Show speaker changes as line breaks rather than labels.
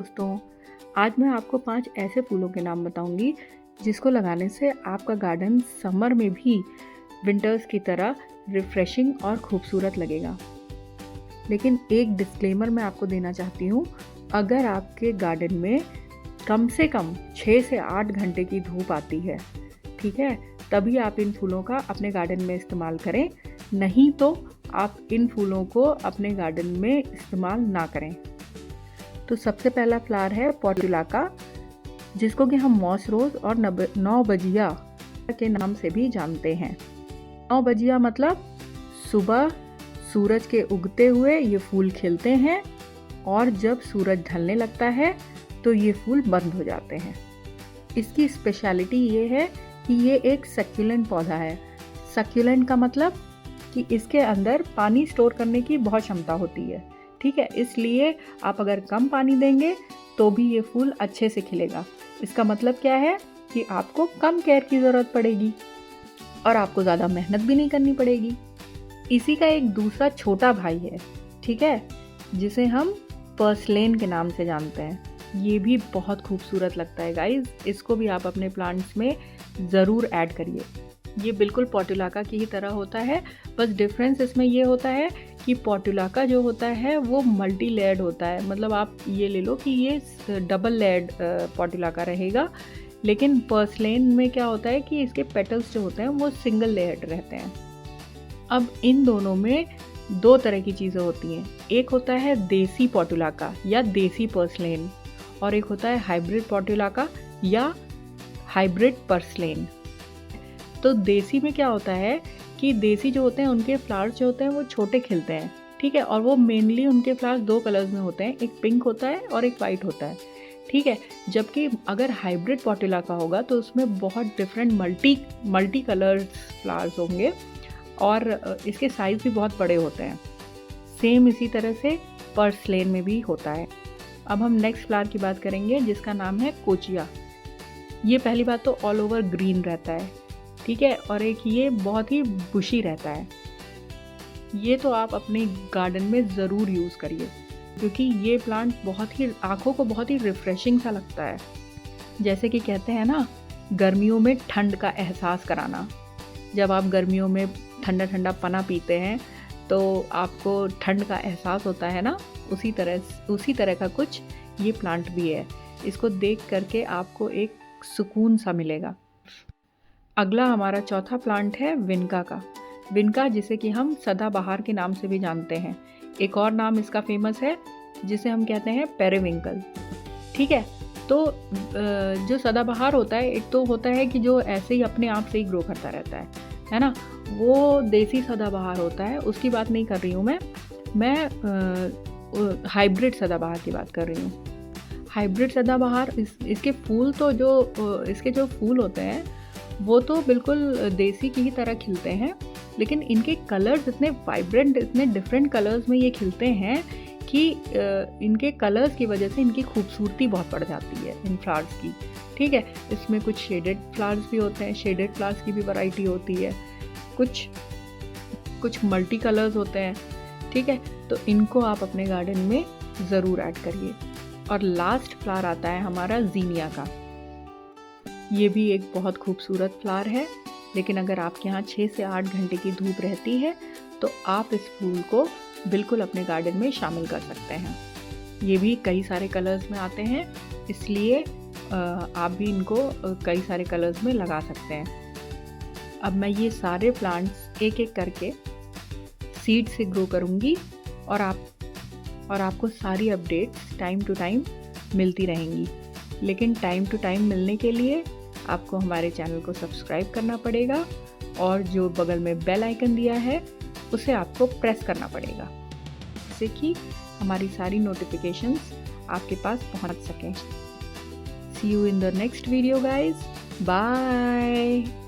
दोस्तों, आज मैं आपको 5 ऐसे फूलों के नाम बताऊंगी जिसको लगाने से आपका गार्डन समर में भी विंटर्स की तरह रिफ्रेशिंग और खूबसूरत लगेगा। लेकिन एक डिस्क्लेमर मैं आपको देना चाहती हूँ, अगर आपके गार्डन में कम से कम 6 से 8 घंटे की धूप आती है, ठीक है, तभी आप इन फूलों का अपने गार्डन में इस्तेमाल करें, नहीं तो आप इन फूलों को अपने गार्डन में इस्तेमाल ना करें। तो सबसे पहला फ्लावर है पोर्टुलाका, जिसको कि हम मॉस रोज और 9 बजिया के नाम से भी जानते हैं। 9 बजिया मतलब सुबह सूरज के उगते हुए ये फूल खिलते हैं और जब सूरज ढलने लगता है तो ये फूल बंद हो जाते हैं। इसकी स्पेशलिटी ये है कि ये एक सक्यूलेंट पौधा है। सक्यूलेंट का मतलब कि इसके अंदर पानी स्टोर करने की बहुत क्षमता होती है, ठीक है, इसलिए आप अगर कम पानी देंगे तो भी ये फूल अच्छे से खिलेगा। इसका मतलब क्या है कि आपको कम केयर की ज़रूरत पड़ेगी और आपको ज़्यादा मेहनत भी नहीं करनी पड़ेगी। इसी का एक दूसरा छोटा भाई है, ठीक है, जिसे हम पर्सलेन के नाम से जानते हैं। ये भी बहुत खूबसूरत लगता है गाइज, इसको भी आप अपने प्लांट्स में ज़रूर ऐड करिए। ये बिल्कुल पोर्टुलाका की ही तरह होता है, बस डिफरेंस इसमें ये होता है कि पोर्टुलाका जो होता है वो मल्टी लेयर्ड होता है, मतलब आप ये ले लो कि ये डबल लेयर्ड पोर्टुलाका रहेगा। लेकिन पर्सलेन में क्या होता है कि इसके पेटल्स जो होते हैं वो सिंगल लेयर्ड रहते हैं। अब इन दोनों में 2 तरह की चीज़ें होती हैं, एक होता है देसी पोर्टुलाका या देसी पर्सलेन और एक होता है हाइब्रिड पोर्टुलाका या हाइब्रिड पर्सलेन। तो देसी में क्या होता है कि देसी जो होते हैं उनके फ्लावर्स जो होते हैं वो छोटे खिलते हैं, ठीक है, और वो मेनली उनके फ्लावर्स 2 कलर्स में होते हैं, एक पिंक होता है और एक वाइट होता है, ठीक है। जबकि अगर हाइब्रिड पोर्टुलाका होगा तो उसमें बहुत डिफरेंट मल्टी कलर्स फ्लावर्स होंगे और इसके साइज़ भी बहुत बड़े होते हैं। सेम इसी तरह से पर्सलेन में भी होता है। अब हम नेक्स्ट फ्लावर की बात करेंगे जिसका नाम है कोचिया। ये पहली बात तो ऑल ओवर ग्रीन रहता है, ठीक है, और एक ये बहुत ही बुशी रहता है। ये तो आप अपने गार्डन में ज़रूर यूज़ करिए क्योंकि ये प्लांट बहुत ही आँखों को बहुत ही रिफ़्रेशिंग सा लगता है। जैसे कि कहते हैं ना, गर्मियों में ठंड का एहसास कराना। जब आप गर्मियों में ठंडा ठंडा पना पीते हैं तो आपको ठंड का एहसास होता है ना, उसी तरह का कुछ ये प्लांट भी है। इसको देख करके आपको एक सुकून सा मिलेगा। अगला हमारा चौथा प्लांट है विनका का। विनका जिसे कि हम सदाबहार के नाम से भी जानते हैं। एक और नाम इसका फेमस है जिसे हम कहते हैं पेरिविंकल, ठीक है। तो जो सदाबहार होता है, एक तो होता है कि जो ऐसे ही अपने आप से ही ग्रो करता रहता है ना, वो देसी सदाबहार होता है, उसकी बात नहीं कर रही हूँ मैं हाइब्रिड सदाबहार की बात कर रही हूँ। हाइब्रिड सदाबहार इसके फूल तो इसके जो फूल होते हैं वो तो बिल्कुल देसी की ही तरह खिलते हैं, लेकिन इनके कलर्स इतने वाइब्रेंट, इतने डिफरेंट कलर्स में ये खिलते हैं कि इनके कलर्स की वजह से इनकी खूबसूरती बहुत बढ़ जाती है इन फ्लावर्स की, ठीक है। इसमें कुछ शेडेड फ्लावर्स भी होते हैं, शेडेड फ्लावर्स की भी वैरायटी होती है, कुछ मल्टी कलर्स होते हैं, ठीक है। तो इनको आप अपने गार्डन में ज़रूर ऐड करिए। और लास्ट फ्लावर आता है हमारा ज़ीनिया का। ये भी एक बहुत खूबसूरत फ्लावर है, लेकिन अगर आपके यहाँ 6 से 8 घंटे की धूप रहती है तो आप इस फूल को बिल्कुल अपने गार्डन में शामिल कर सकते हैं। ये भी कई सारे कलर्स में आते हैं, इसलिए आप भी इनको कई सारे कलर्स में लगा सकते हैं। अब मैं ये सारे प्लांट्स एक एक करके सीड से ग्रो करूँगी और आपको सारी अपडेट्स टाइम टू टाइम मिलती रहेंगी। लेकिन टाइम टू टाइम मिलने के लिए आपको हमारे चैनल को सब्सक्राइब करना पड़ेगा और जो बगल में बेल आइकन दिया है उसे आपको प्रेस करना पड़ेगा, जिससे कि हमारी सारी नोटिफिकेशंस आपके पास पहुंच सकें। See you in the next video guys. Bye.